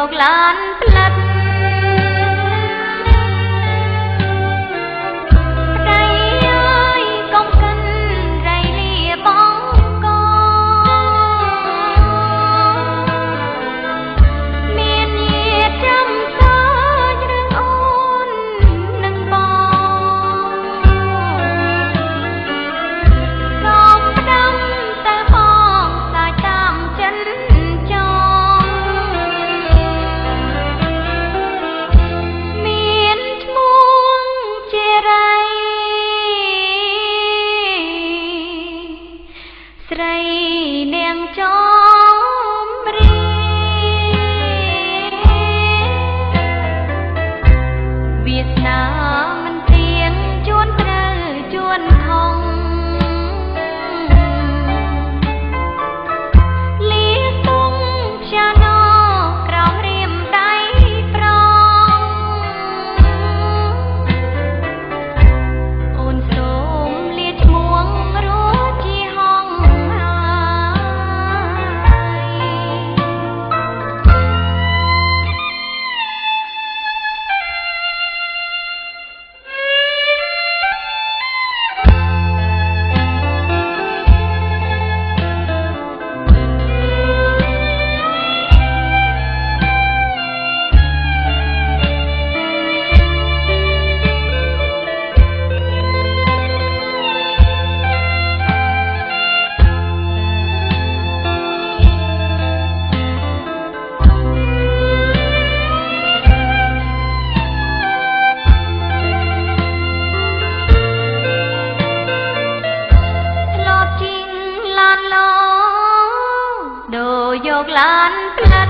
យកឡានផ្លិតប្តីអើយកុំកិនរៃលាបងកមានញាតិចាំសើចរឿងអូននឹងបងសូមផ្ដាំតែបងសាយតាមចិនចងមានឈ្មោះជារៃស្រីនាងចំរីវាសនាមិនទៀងជួនត្រូវជួនខំលាទុំផ្សាណោក្រោមរៀមដៃប្រងអូនសូមលាឈ្មោះរស់ជាហងហើយយកឡានផ្លិត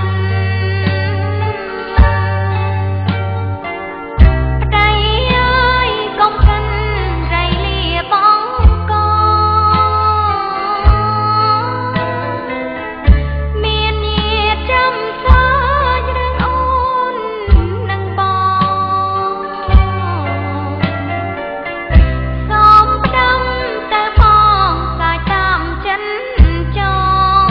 ប្តីអើយកុំកិនរៃលាបងកមានញាតិចាំសើចរឿងអូននឹងបងសូមផ្ដាំតែបងសាយតាមចិនចង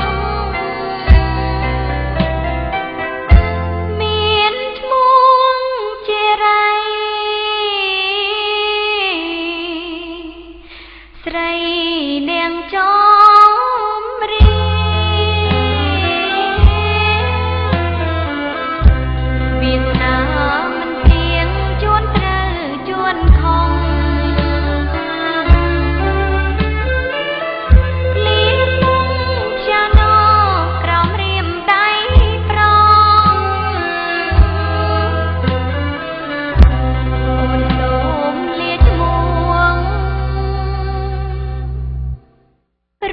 ស្រីនាងចំរីវាសនាមិនទៀងជួនត្រូវជួនខំលាទុំផ្សាណោក្រោមរៀមដៃប្រងអូនសូមលាឈ្មោះ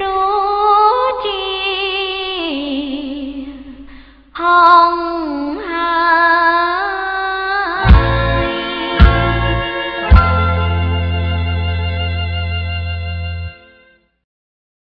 រស់ជាហង